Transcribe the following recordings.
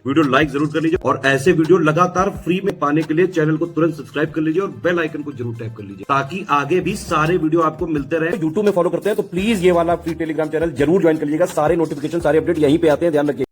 Video like जरूर कर लीजिए और ऐसे वीडियो लगातार फ्री में पाने के लिए चैनल को तुरंत सब्सक्राइब कर लीजिए और बेल आइकन को जरूर टैप कर लीजिए ताकि आगे भी सारे वीडियो आपको मिलते रहे। यूट्यूब में फॉलो करते हैं तो प्लीज ये वाला फ्री टेलीग्राम चैनल जरूर ज्वाइन कर लीजिएगा। सारे नोटिफिकेशन सारे अपडेट यहीं पे आते हैं, ध्यान रखिए।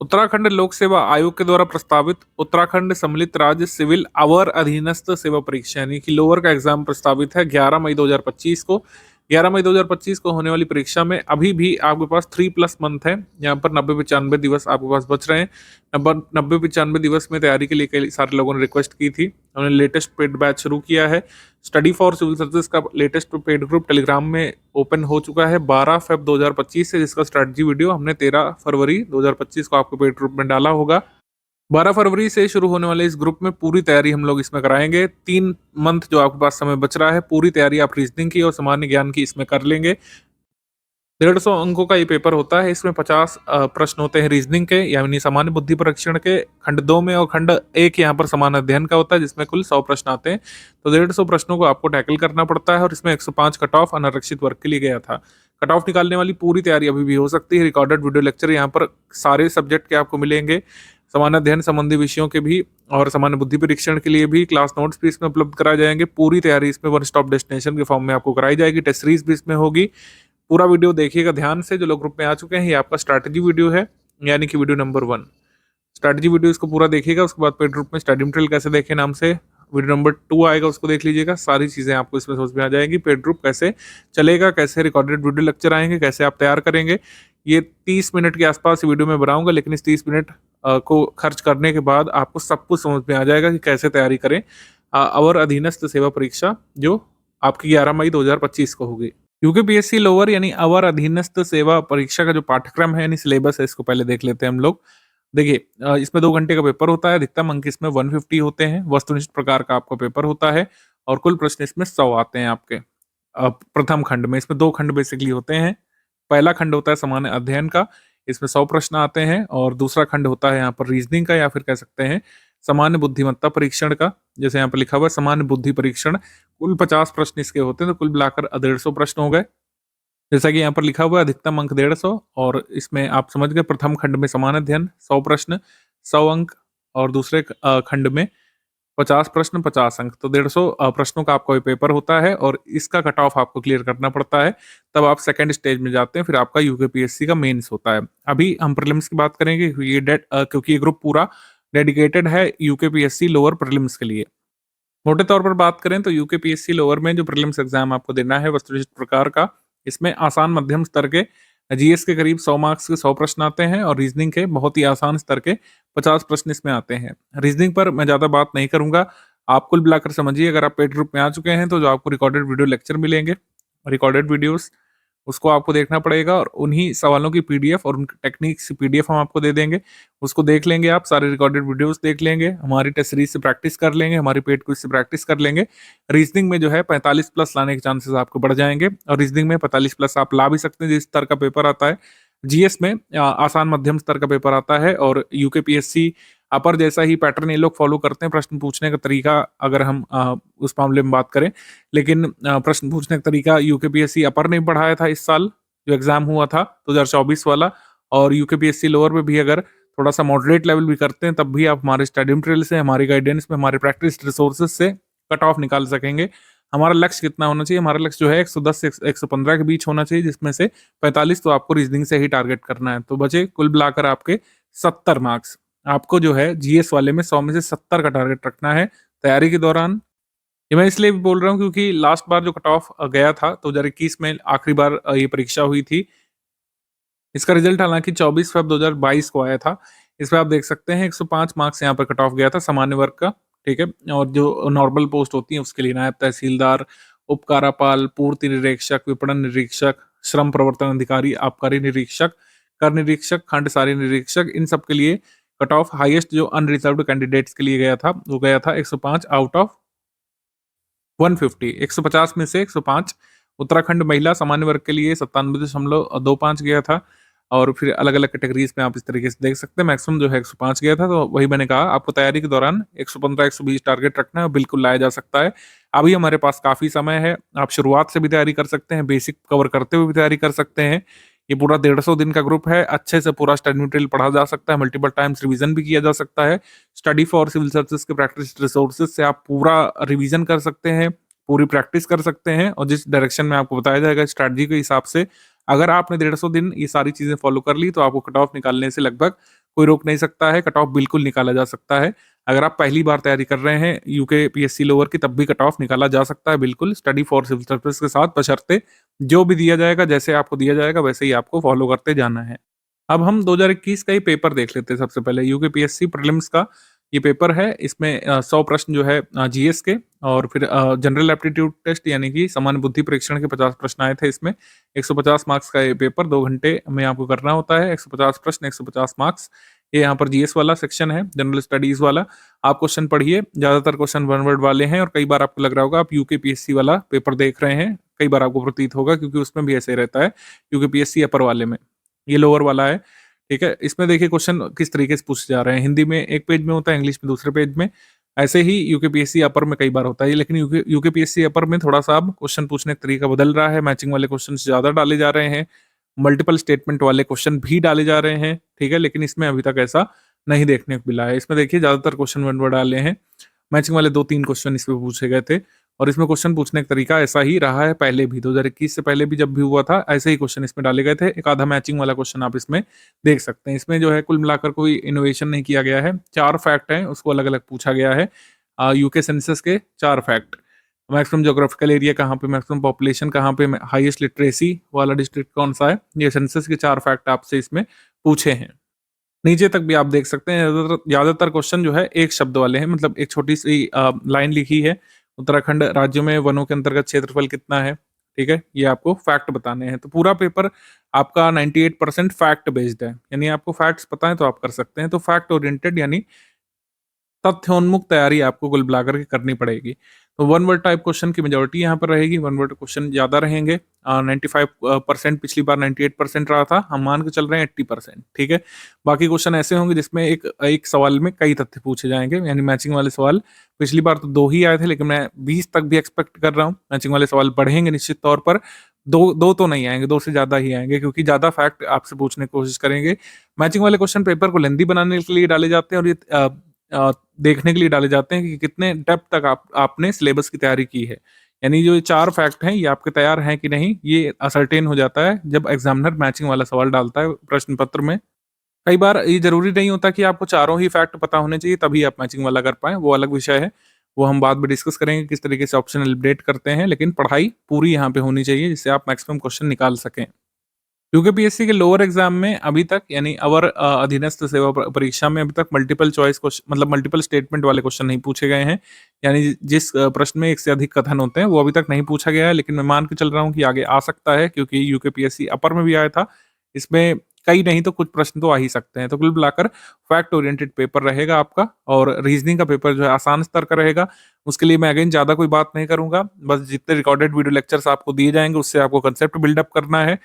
उत्तराखंड लोक सेवा आयोग के द्वारा प्रस्तावित उत्तराखंड सम्मिलित राज्य सिविल अवर अधीनस्थ सेवा परीक्षा यानी कि लोअर का एग्जाम प्रस्तावित है 11 मई 2025 को। 11 मई 2025 को होने वाली परीक्षा में अभी भी आपके पास 3+ मंथ है। यहाँ पर 90-95 दिवस आपके पास बच रहे हैं। 90-95 दिवस में तैयारी के लिए कई सारे लोगों ने रिक्वेस्ट की थी। उन्होंने लेटेस्ट पेड बैच शुरू किया है। स्टडी फॉर सिविल सर्विसेज का लेटेस्ट पेड ग्रुप टेलीग्राम में ओपन हो चुका है 12 फेब 2025 से, जिसका स्ट्रैटेजी वीडियो हमने 13 फरवरी 2025 को आपको पेड ग्रुप में डाला होगा। 12 फरवरी से शुरू होने वाले इस ग्रुप में पूरी तैयारी हम लोग इसमें कराएंगे। 3 मंथ जो आपके पास समय बच रहा है, पूरी तैयारी आप रीजनिंग की और सामान्य ज्ञान की इसमें कर लेंगे। 150 अंकों का ये पेपर होता है। इसमें 50 प्रश्न होते हैं रीजनिंग के यानी सामान्य बुद्धि परीक्षण के खंड 2 में, और खंड 1 यहाँ पर समान अध्ययन का होता है जिसमें कुल 100 प्रश्न आते हैं। तो 150 प्रश्नों को आपको टैकल करना पड़ता है और इसमें 105 कट ऑफ अनारक्षित वर्ग के लिए गया था। कट ऑफ निकालने वाली पूरी तैयारी अभी भी हो सकती है। रिकॉर्डेड वीडियो लेक्चर यहाँ पर सारे सब्जेक्ट के आपको मिलेंगे, सामान्य अध्ययन संबंधी विषयों के भी और सामान्य बुद्धि परीक्षण के लिए भी। क्लास नोट्स भी इसमें उपलब्ध कराए जाएंगे। पूरी तैयारी इसमें वन स्टॉप डेस्टिनेशन के फॉर्म में आपको कराई जाएगी। टेस्ट सीरीज भी इसमें होगी। पूरा वीडियो देखिएगा ध्यान से। जो लोग ग्रुप में आ चुके हैं, ये आपका स्ट्रैटेजी वीडियो है यानी कि वीडियो नंबर 1 स्ट्रैटेजी वीडियो, इसको पूरा देखिएगा। उसके बाद पेड ग्रुप में स्टडी मटेरियल कैसे देखें नाम से वीडियो नंबर 2 आएगा, उसको देख लीजिएगा। सारी चीजें आपको इसमें समझ में आ जाएंगी। पेड ग्रुप कैसे चलेगा, कैसे रिकॉर्डेड वीडियो लेक्चर आएंगे, कैसे आप तैयार करेंगे। ये 30 मिनट के आसपास वीडियो में बनाऊंगा, लेकिन इस 30 मिनट को खर्च करने के बाद आपको सब कुछ समझ में आ जाएगा कि कैसे तैयारी करें अवर अधीनस्थ सेवा परीक्षा जो आपकी 11 मई 2025 को होगी। यूकेपीएससी लोअर यानी अवर अधीनस्थ सेवा परीक्षा का जो पाठ्यक्रम है यानी सिलेबस है, इसको पहले देख लेते हैं हम लोग। देखिए इसमें 2 घंटे का पेपर होता है। अधिकतम अंक इसमें 150 होते हैं। वस्तुनिष्ठ प्रकार का आपका पेपर होता है और कुल प्रश्न इसमें 100 आते हैं आपके। प्रथम खंड में इसमें 2 खंड बेसिकली होते हैं। पहला खंड होता है सामान्य अध्ययन का, इसमें 100 प्रश्न आते हैं, और दूसरा खंड होता है यहाँ पर रीजनिंग का या फिर कह सकते हैं सामान्य बुद्धिमत्ता परीक्षण का। जैसे यहाँ पर लिखा हुआ है सामान्य बुद्धि परीक्षण, कुल 50 प्रश्न इसके होते हैं, तो कुल मिलाकर 150 प्रश्न हो गए। जैसा कि यहाँ पर लिखा हुआ है अधिकतम अंक 150, और इसमें आप समझ गए प्रथम खंड में समान अध्ययन 100 प्रश्न 100 अंक, और दूसरे खंड में 50 प्रश्न 50 अंक, तो 150 प्रश्नों का आपका पेपर होता है और इसका कट ऑफ आपको क्लियर करना पड़ता है। तब आप सेकंड स्टेज में जाते हैं, फिर आपका यूकेपीएससी का मेंस होता है। अभी हम प्रीलिम्स की बात करेंगे क्योंकि ये ग्रुप पूरा डेडिकेटेड है यूकेपीएससी लोअर प्रीलिम्स के लिए। मोटे तौर पर बात करें तो यूकेपीएससी लोअर में जो प्रीलिम्स एग्जाम आपको देना है वस्तुनिष्ठ प्रकार का, इसमें आसान मध्यम स्तर के जीएस के करीब 100 मार्क्स के 100 प्रश्न आते हैं और रीजनिंग के बहुत ही आसान स्तर के 50 प्रश्न इसमें आते हैं। रीजनिंग पर मैं ज्यादा बात नहीं करूंगा, आप कुल मिलाकर समझिए। अगर आप पेड ग्रुप में आ चुके हैं तो जो आपको रिकॉर्डेड वीडियो लेक्चर मिलेंगे, रिकॉर्डेड वीडियोस, उसको आपको देखना पड़ेगा और उन्हीं सवालों की पीडीएफ और उनकी टेक्निक्स की पीडीएफ हम आपको दे देंगे। उसको देख लेंगे आप, सारे रिकॉर्डेड वीडियोस देख लेंगे, हमारी टेस्ट सीरीज से प्रैक्टिस कर लेंगे, हमारी पेड क्विज से प्रैक्टिस कर लेंगे। रीजनिंग में जो है 45+ लाने के चांसेस आपको बढ़ जाएंगे, और रीजनिंग में 45+ आप ला भी सकते हैं जिस स्तर का पेपर आता है। जीएस में आसान मध्यम स्तर का पेपर आता है, और यूकेपीएससी अपर जैसा ही पैटर्न ये लोग फॉलो करते हैं प्रश्न पूछने का तरीका, अगर हम उस मामले में बात करें। लेकिन प्रश्न पूछने का तरीका यूकेपीएससी अपर ने बढ़ाया था इस साल जो एग्जाम हुआ था 2024 वाला, और यूकेपीएससी लोअर में भी अगर थोड़ा सा मॉडरेट लेवल भी करते हैं तब भी आप हमारे स्टडी मटेरियल से, हमारे गाइडेंस में, हमारे प्रैक्टिस रिसोर्सेज से कट ऑफ निकाल सकेंगे। हमारा लक्ष्य कितना होना चाहिए? हमारा लक्ष्य जो है 110 से 115 के बीच होना चाहिए, जिसमें से 45 तो आपको रीजनिंग से ही टारगेट करना है। तो बचे कुल मिलाकर आपके 70 मार्क्स। आपको जो है जीएस वाले में 100 में से 70 का टारगेट रखना है तैयारी के दौरान। ये मैं इसलिए भी बोल रहा हूँ क्योंकि लास्ट बार जो कट ऑफ गया था 2021 में आखिरी बार ये परीक्षा हुई थी। इसका रिजल्ट हालांकि 24 फरवरी 2022 को आया था। इसमें आप देख सकते हैं 105 मार्क्स यहाँ पर कट ऑफ गया था सामान्य वर्ग का, ठीक है। और जो नॉर्मल पोस्ट होती है उसके लिए नायब तहसीलदार, उपकारापाल, पूर्ति निरीक्षक, विपणन निरीक्षक, श्रम प्रवर्तन अधिकारी, आबकारी निरीक्षक, कर निरीक्षक, खंड सारी निरीक्षक, इन सब के लिए कट ऑफ हाईएस्ट जो अनरिजर्व्ड कैंडिडेट्स के लिए गया था वो गया था 105 आउट ऑफ 150। 150 में से 105। उत्तराखंड महिला सामान्य वर्ग के लिए 97.25 गया था, और फिर अलग अलग कैटेगरीज में आप इस तरीके से देख सकते हैं। मैक्सिमम जो है 105 गया था। तो वही मैंने कहा आपको तैयारी के दौरान 115-120 टारगेट रखना है, बिल्कुल लाया जा सकता है। अभी हमारे पास काफी समय है, आप शुरुआत से भी तैयारी कर सकते हैं, बेसिक कवर करते हुए भी तैयारी कर सकते हैं, ये पूरा 150 दिन का ग्रुप है। अच्छे से पूरा स्टडी मटेरियल पढ़ा जा सकता है, मल्टीपल टाइम्स रिवीजन भी किया जा सकता है। स्टडी फॉर सिविल सर्विसेज के प्रैक्टिस रिसोर्सेज से आप पूरा रिवीजन कर सकते हैं, पूरी प्रैक्टिस कर सकते हैं, और जिस डायरेक्शन में आपको बताया जाएगा स्ट्रैटेजी के हिसाब से अगर आपने 150 दिन ये सारी चीजें फॉलो कर ली तो आपको कट ऑफ निकालने से लगभग कोई रोक नहीं सकता है। कट ऑफ बिल्कुल निकाला जा सकता है। अगर आप पहली बार तैयारी कर रहे हैं यूके पीएससी लोअर की, तब भी कट ऑफ निकाला जा सकता है बिल्कुल, स्टडी फॉर सिविल सर्विस के साथ, बशर्ते जो भी दिया जाएगा, जैसे आपको दिया जाएगा वैसे ही आपको फॉलो करते जाना है। अब हम 2021 का ही पेपर देख लेते हैं। सबसे पहले यूके पीएससी प्रीलिम्स का ये पेपर है। इसमें 100 प्रश्न जो है जीएस के, और फिर जनरल एप्टीट्यूड टेस्ट यानी कि सामान्य बुद्धि परीक्षण के 50 प्रश्न आए थे इसमें। 150 मार्क्स का ये पेपर 2 घंटे में आपको करना होता है। 150 प्रश्न, 150 मार्क्स। ये यहाँ पर जीएस वाला सेक्शन है, जनरल स्टडीज वाला। आप क्वेश्चन पढ़िए, ज्यादातर क्वेश्चन वन वर्ड वाले हैं, और कई बार आपको लग रहा होगा आप यूके पीएससी वाला पेपर देख रहे हैं। कई बार आपको प्रतीत होगा, क्योंकि उसमें भी ऐसे ही रहता है यूके पीएससी अपर वाले में। ये लोअर वाला है, ठीक है। इसमें देखिए क्वेश्चन किस तरीके से पूछे जा रहे हैं। हिंदी में एक पेज में होता है, इंग्लिश में दूसरे पेज में। ऐसे ही यूकेपीएससी अपर में कई बार होता है, लेकिन यूकेपीएससी अपर में थोड़ा सा अब क्वेश्चन पूछने का तरीका बदल रहा है। मैचिंग वाले क्वेश्चन ज्यादा डाले जा रहे हैं, मल्टीपल स्टेटमेंट वाले क्वेश्चन भी डाले जा रहे हैं, ठीक है। लेकिन इसमें अभी तक ऐसा नहीं देखने को मिला है। इसमें देखिए ज्यादातर क्वेश्चन वन वर्ड डाले हैं। मैचिंग वाले 2-3 क्वेश्चन इसमें पूछे गए थे, और इसमें क्वेश्चन पूछने का तरीका ऐसा ही रहा है पहले भी। 2021 से पहले भी जब भी हुआ था ऐसे ही क्वेश्चन इसमें डाले गए थे। एक आधा मैचिंग वाला क्वेश्चन आप इसमें देख सकते हैं। इसमें जो है कुल मिलाकर कोई इनोवेशन नहीं किया गया है। 4 फैक्ट हैं, उसको अलग अलग पूछा गया है। यूके सेंसस के 4 फैक्ट, मैक्सिमम ज्योग्राफिकल एरिया कहाँ पे, मैक्सिमम पॉपुलेशन कहाँ पे, हाईएस्ट लिटरेसी वाला डिस्ट्रिक्ट कौन सा है, ये सेंसस के 4 फैक्ट आपसे इसमें पूछे हैं। नीचे तक भी आप देख सकते हैं ज्यादातर क्वेश्चन जो है एक शब्द वाले हैं, मतलब एक छोटी सी लाइन लिखी है, उत्तराखंड राज्य में वनों के अंतर्गत क्षेत्रफल कितना है, ठीक है। ये आपको फैक्ट बताने हैं। तो पूरा पेपर आपका 98% फैक्ट बेस्ड है, यानी आपको फैक्ट्स पता है तो आप कर सकते हैं। तो फैक्ट ओरिएंटेड यानी तथ्योन्मुख तैयारी आपको कुल मिलाकर के करनी पड़ेगी। तो वन वर्ड टाइप क्वेश्चन की मेजोरिटी यहाँ पर रहेगी, वन वर्ड क्वेश्चन ज्यादा रहेंगे। 95%, पिछली बार 98% रहा था, हम मान के चल रहे हैं 80%, ठीक है। बाकी क्वेश्चन ऐसे होंगे जिसमें एक सवाल में कई तथ्य पूछे जाएंगे, यानी मैचिंग वाले सवाल। पिछली बार तो 2 ही आए थे, लेकिन मैं 20 तक भी एक्सपेक्ट कर रहा हूँ। मैचिंग वाले सवाल बढ़ेंगे निश्चित तौर पर। दो तो नहीं आएंगे, 2 से ज्यादा ही आएंगे, क्योंकि ज्यादा फैक्ट आपसे पूछने की कोशिश करेंगे। मैचिंग वाले क्वेश्चन पेपर को लेंदी बनाने के लिए डाले जाते हैं, और ये देखने के लिए डाले जाते हैं कि कितने डेप्थ तक आपने सिलेबस की तैयारी की है। यानी जो ये 4 फैक्ट हैं ये आपके तैयार हैं कि नहीं, ये असरटेन हो जाता है जब एग्जामिनर मैचिंग वाला सवाल डालता है प्रश्न पत्र में। कई बार ये जरूरी नहीं होता कि आपको चारों ही फैक्ट पता होने चाहिए तभी आप मैचिंग वाला कर पाए, वो अलग विषय है। वो हम बाद में डिस्कस करेंगे किस तरीके से ऑप्शन एलिमिनेट करते हैं, लेकिन पढ़ाई पूरी यहाँ पे होनी चाहिए जिससे आप मैक्सिमम क्वेश्चन निकाल सकें। यूकेपीएससी के लोअर एग्जाम में अभी तक, यानी अवर अधीनस्थ सेवा परीक्षा में अभी तक मल्टीपल चॉइस क्वेश्चन, मतलब मल्टीपल स्टेटमेंट वाले क्वेश्चन नहीं पूछे गए हैं। यानी जिस प्रश्न में एक से अधिक कथन होते हैं वो अभी तक नहीं पूछा गया है, लेकिन मैं मान के चल रहा हूँ कि आगे आ सकता है, क्योंकि यूकेपीएससी अपर में भी आया था। इसमें कई नहीं तो कुछ प्रश्न तो आ ही सकते हैं। तो कुल मिलाकर फैक्ट ओरिएंटेड पेपर रहेगा आपका, और रीजनिंग का पेपर जो है आसान स्तर का रहेगा। उसके लिए मैं अगेन ज्यादा कोई बात नहीं करूंगा, बस जितने रिकॉर्डेड वीडियो लेक्चर्स आपको दिए जाएंगे उससे आपको कंसेप्ट बिल्डअप करना है,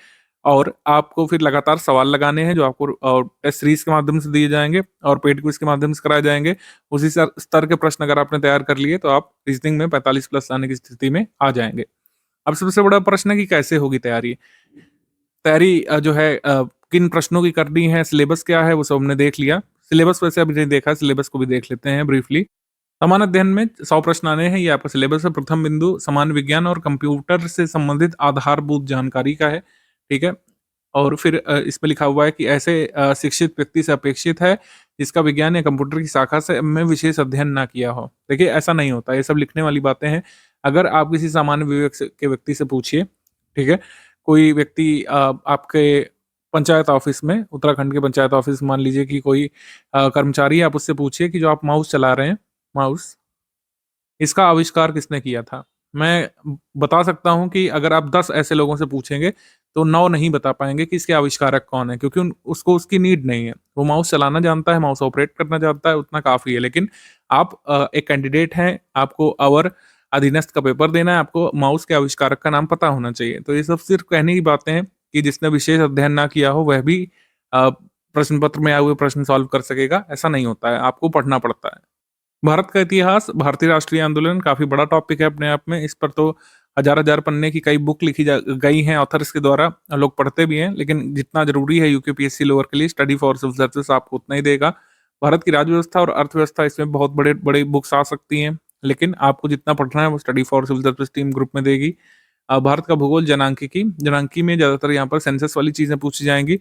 और आपको फिर लगातार सवाल लगाने हैं जो आपको टेस्ट सीरीज के माध्यम से दिए जाएंगे और पेड क्विज के माध्यम से कराए जाएंगे। उसी स्तर के प्रश्न अगर आपने तैयार कर लिए तो आप रीजनिंग में 45 प्लस लाने की स्थिति में आ जाएंगे। अब सबसे बड़ा प्रश्न है कि कैसे होगी तैयारी। तैयारी जो है किन प्रश्नों की करनी है, सिलेबस क्या है, वो सब हमने देख लिया। सिलेबस वैसे अभी नहीं देखा, सिलेबस को भी देख लेते हैं ब्रीफली। समान अध्ययन में 100 प्रश्न आने हैं, ये आपका सिलेबस है। प्रथम बिंदु सामान्य विज्ञान और कंप्यूटर से संबंधित आधारभूत जानकारी का है, ठीक है। और फिर इसमें लिखा हुआ है कि ऐसे शिक्षित व्यक्ति से अपेक्षित है जिसका विज्ञान या कंप्यूटर की शाखा से में विशेष अध्ययन ना किया हो। देखिए ऐसा नहीं होता, ये सब लिखने वाली बातें हैं। अगर आप किसी सामान्य विवेक के व्यक्ति से पूछिए, ठीक है, कोई व्यक्ति आपके पंचायत ऑफिस में, उत्तराखंड के पंचायत ऑफिस मान लीजिए कि कोई कर्मचारी, आप उससे पूछिए कि जो आप माउस चला रहे हैं, माउस, इसका आविष्कार किसने किया था। मैं बता सकता हूं कि अगर आप 10 ऐसे लोगों से पूछेंगे तो 9 नहीं बता पाएंगे कि इसके आविष्कारक कौन है, क्योंकि उसको उसकी नीड नहीं है। वो माउस चलाना जानता है, माउस ऑपरेट करना जानता है, उतना काफी है। लेकिन आप एक कैंडिडेट हैं, आपको अवर अधीनस्थ का पेपर देना है, आपको माउस के आविष्कारक का नाम पता होना चाहिए। तो ये सब सिर्फ कहने की बातें हैं कि जिसने विशेष अध्ययन ना किया हो वह भी प्रश्न पत्र में आए हुए प्रश्न सॉल्व कर सकेगा, ऐसा नहीं होता है, आपको पढ़ना पड़ता है। भारत का इतिहास, भारतीय राष्ट्रीय आंदोलन काफी बड़ा टॉपिक है अपने आप में। इस पर तो हजार पन्ने की कई बुक लिखी गई हैं ऑथर्स के द्वारा, लोग पढ़ते भी हैं, लेकिन जितना जरूरी है यूकेपीएससी लोअर के लिए स्टडी फॉर सिविल सर्विसेज आपको उतना ही देगा। भारत की राज्य व्यवस्था और अर्थव्यवस्था इसमें बहुत बड़े बड़े बुक्स आ सकती हैं, लेकिन आपको जितना पढ़ना है वो study for civil service team group में देगी। भारत का भूगोल जनांकी में ज्यादातर यहाँ पर सेंसस वाली चीजें पूछी जाएंगी,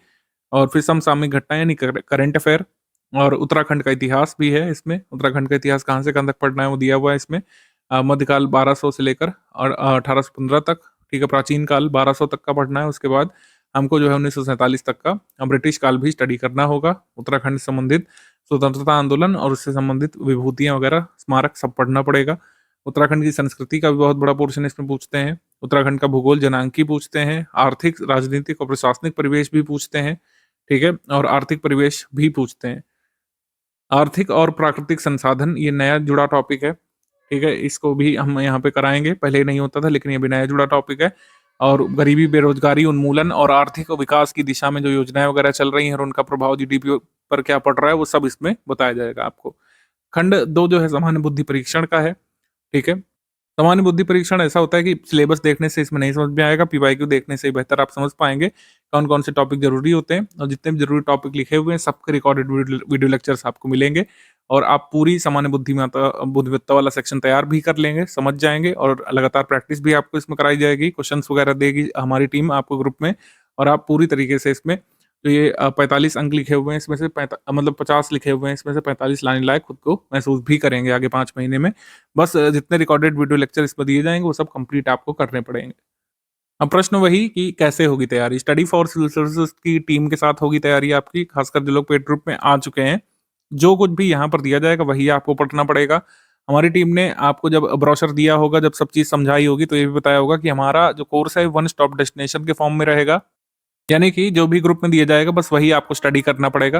और फिर समसामयिक घटनाएं यानी करंट अफेयर, और उत्तराखंड का इतिहास भी है इसमें। उत्तराखंड का इतिहास कहाँ से कहाँ तक पढ़ना है वो दिया हुआ है इसमें। मध्यकाल 1200 से लेकर और 1815 तक, ठीक है, प्राचीन काल 1200 तक का पढ़ना है। उसके बाद हमको जो है 1947 तक का ब्रिटिश काल भी स्टडी करना होगा। उत्तराखंड से संबंधित स्वतंत्रता आंदोलन और उससे संबंधित विभूतियां वगैरह, स्मारक सब पढ़ना पड़ेगा। उत्तराखंड की संस्कृति का भी बहुत बड़ा पोर्शन इसमें पूछते हैं। उत्तराखंड का भूगोल जनांकी पूछते हैं। आर्थिक, राजनीतिक और प्रशासनिक परिवेश भी पूछते हैं, ठीक है, और आर्थिक परिवेश भी पूछते हैं। आर्थिक और प्राकृतिक संसाधन, ये नया जुड़ा टॉपिक है, ठीक है, इसको भी हम यहाँ पे कराएंगे। पहले नहीं होता था, लेकिन ये भी नया जुड़ा टॉपिक है। और गरीबी, बेरोजगारी उन्मूलन और आर्थिक विकास की दिशा में जो योजनाएं वगैरह चल रही हैं और उनका प्रभाव जीडीपी पर क्या पड़ रहा है, वो सब इसमें बताया जाएगा आपको। खंड 2 जो है सामान्य बुद्धि परीक्षण का है, ठीक है। सामान्य बुद्धि परीक्षण ऐसा होता है कि सिलेबस देखने से इसमें नहीं समझ में आएगा, पीवाईक्यू देखने से ही बेहतर आप समझ पाएंगे कौन कौन से टॉपिक जरूरी होते हैं। और जितने भी जरूरी टॉपिक लिखे हुए हैं सबके रिकॉर्डेड वीडियो लेक्चर्स आपको मिलेंगे, और आप पूरी सामान्य बुद्धिमत्ता वाला सेक्शन तैयार भी कर लेंगे, समझ जाएंगे, और लगातार प्रैक्टिस भी आपको इसमें कराई जाएगी। क्वेश्चंस वगैरह देगी हमारी टीम आपको ग्रुप में, और आप पूरी तरीके से इसमें तो ये 45 अंक लिखे हुए हैं, इसमें से 50 लिखे हुए हैं, इसमें से 45 लाने लायक खुद को महसूस भी करेंगे आगे 5 महीने में। बस जितने रिकॉर्डेड वीडियो लेक्चर इसमें दिए जाएंगे वो सब कंप्लीट आपको करने पड़ेंगे। अब प्रश्न वही कि कैसे होगी तैयारी। स्टडी फॉर सिविल सर्विसेज की टीम के साथ होगी तैयारी आपकी, खासकर जो लोग पेड ग्रुप में आ चुके हैं। जो कुछ भी यहाँ पर दिया जाएगा वही आपको पढ़ना पड़ेगा। हमारी टीम ने आपको जब ब्रोशर दिया होगा, जब सब चीज समझाई होगी, तो ये भी बताया होगा कि हमारा जो कोर्स है वन स्टॉप डेस्टिनेशन के फॉर्म में रहेगा, यानी कि जो भी ग्रुप में दिया जाएगा बस वही आपको स्टडी करना पड़ेगा।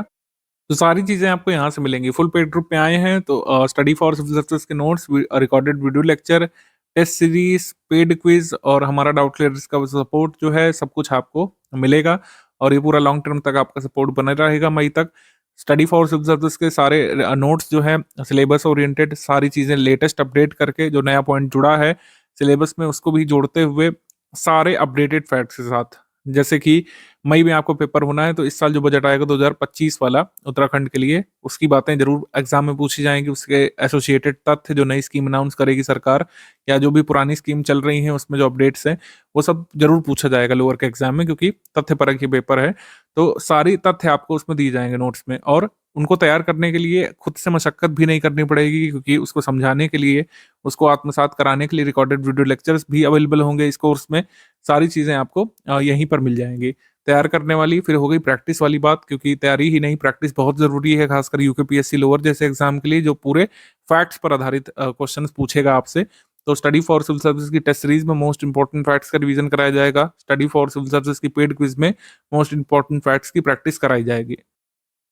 तो सारी चीजें आपको यहाँ से मिलेंगी। फुल पेड ग्रुप में आए हैं तो स्टडी फॉर सिविल सर्विसेज के notes, recorded video lecture, test series, paid quiz और हमारा डाउट क्लियर्स का सपोर्ट जो है सब कुछ आपको मिलेगा, और ये पूरा लॉन्ग टर्म तक आपका सपोर्ट बना रहेगा मई तक। स्टडी फॉर सिविल सर्विसेज के सारे नोट्स जो है सिलेबस ओरिएंटेड, सारी चीजें लेटेस्ट अपडेट करके, जो नया पॉइंट जुड़ा है सिलेबस में उसको भी जोड़ते हुए, सारे अपडेटेड फैक्ट्स के साथ। जैसे कि मई में आपको पेपर होना है, तो इस साल जो बजट आएगा 2025 वाला उत्तराखंड के लिए, उसकी बातें जरूर एग्जाम में पूछी जाएंगी। उसके एसोसिएटेड तथ्य, जो नई स्कीम अनाउंस करेगी सरकार, या जो भी पुरानी स्कीम चल रही है उसमें जो अपडेट्स हैं वो सब जरूर पूछा जाएगा लोअर के एग्जाम में, क्योंकि तथ्य परक ये पेपर है। तो सारी तथ्य आपको उसमें दिए जाएंगे नोट्स में, और उनको तैयार करने के लिए खुद से मशक्कत भी नहीं करनी पड़ेगी, क्योंकि उसको समझाने के लिए, उसको आत्मसात कराने के लिए रिकॉर्डेड वीडियो लेक्चर्स भी अवेलेबल होंगे इस कोर्स में। सारी चीजें आपको यहीं पर मिल जाएंगी। तैयार करने वाली फिर हो गई प्रैक्टिस वाली बात, क्योंकि तैयारी ही नहीं प्रैक्टिस बहुत जरूरी है, खासकर यूकेपीएससी लोअर जैसे एग्जाम के लिए, जो पूरे फैक्ट्स पर आधारित क्वेश्चंस पूछेगा आपसे। तो स्टडी फॉर सिविल सर्विस की टेस्ट सीरीज में मोस्ट इंपॉर्टेंट फैक्ट्स का रिवीजन कराया जाएगा। स्टडी फॉर सिविल सर्विस की पेड क्विज में मोस्ट इंपॉर्टेंट फैक्ट्स की प्रैक्टिस कराई जाएगी।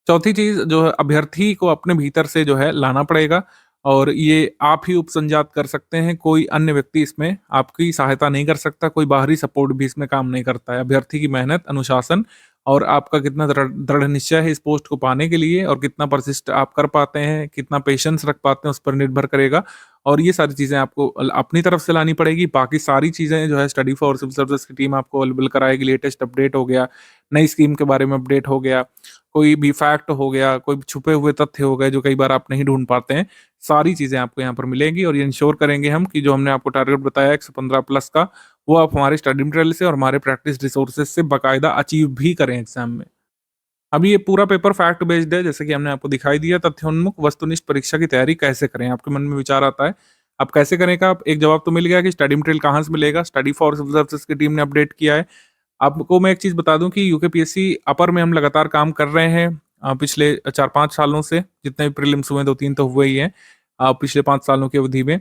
चौथी चीज जो है, अभ्यर्थी को अपने भीतर से जो है लाना पड़ेगा, और ये आप ही उपसंजात कर सकते हैं। कोई अन्य व्यक्ति इसमें आपकी सहायता नहीं कर सकता, कोई बाहरी सपोर्ट भी इसमें काम नहीं करता है। अभ्यर्थी की मेहनत, अनुशासन और आपका कितना दृढ़ निश्चय है इस पोस्ट को पाने के लिए, और कितना परसिस्ट आप कर पाते हैं, कितना पेशेंस रख पाते हैं, उस पर निर्भर करेगा। और ये सारी चीजें आपको अपनी तरफ से लानी पड़ेगी। बाकी सारी चीजें जो है स्टडी फॉर सिविल सर्विसेज की टीम आपको अवेलेबल कराएगी। लेटेस्ट अपडेट हो गया, नई स्कीम के बारे में अपडेट हो गया, कोई भी फैक्ट हो गया, कोई छुपे हुए तथ्य हो गए जो कई बार आप नहीं ढूंढ पाते हैं, सारी चीजें आपको यहाँ पर मिलेंगी। और ये इंश्योर करेंगे हम कि जो हमने आपको टारगेट बताया 115 प्लस का, वो आप हमारे स्टडी मटेरियल से और हमारे प्रैक्टिस रिसोर्सेज से बाकायदा अचीव भी करें एग्जाम में। अभी ये पूरा पेपर फैक्ट बेस्ड है, जैसे कि हमने आपको दिखाई दिया। तथ्योन्मुख वस्तुनिष्ठ परीक्षा की तैयारी कैसे करें, आपके मन में विचार आता है अब कैसे करें का, एक जवाब तो मिल गया कि स्टडी मटेरियल कहाँ से मिलेगा। स्टडी फॉर सिविल सर्विसेज की टीम ने अपडेट किया है। आपको मैं एक चीज बता दूं कि यूकेपीएससी अपर में हम लगातार काम कर रहे हैं पिछले 4-5 सालों से। जितने भी प्रीलिम्स हुए 2-3 तो हुए ही हैं पिछले 5 सालों की अवधि में।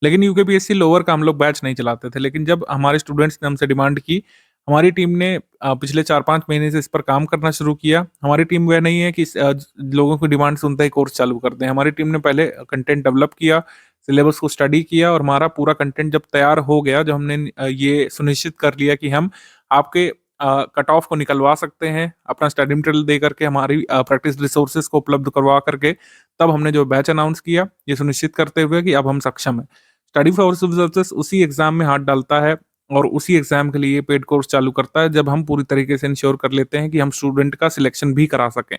लेकिन यूकेपीएससी लोअर का हम लोग बैच नहीं चलाते थे, लेकिन जब हमारे स्टूडेंट्स ने हमसे डिमांड की, हमारी टीम ने पिछले 4-5 महीने से इस पर काम करना शुरू किया। हमारी टीम वह नहीं है कि लोगों की डिमांड सुनते ही कोर्स चालू कर दें। हमारी टीम ने पहले कंटेंट डेवलप किया, सिलेबस को स्टडी किया, और हमारा पूरा कंटेंट जब तैयार हो गया, जब हमने ये सुनिश्चित कर लिया कि हम आपके कट ऑफ को निकलवा सकते हैं अपना स्टडी मटेरियल दे करके, हमारी प्रैक्टिस रिसोर्सेज को उपलब्ध करवा करके, तब हमने जो बैच अनाउंस किया, ये सुनिश्चित करते हुए कि अब हम सक्षम हैं। स्टडी फॉर सिविल सर्विसेज उसी एग्जाम में हाथ डालता है और उसी एग्जाम के लिए पेड कोर्स चालू करता है जब हम पूरी तरीके से इंश्योर कर लेते हैं कि हम स्टूडेंट का सिलेक्शन भी करा सकें।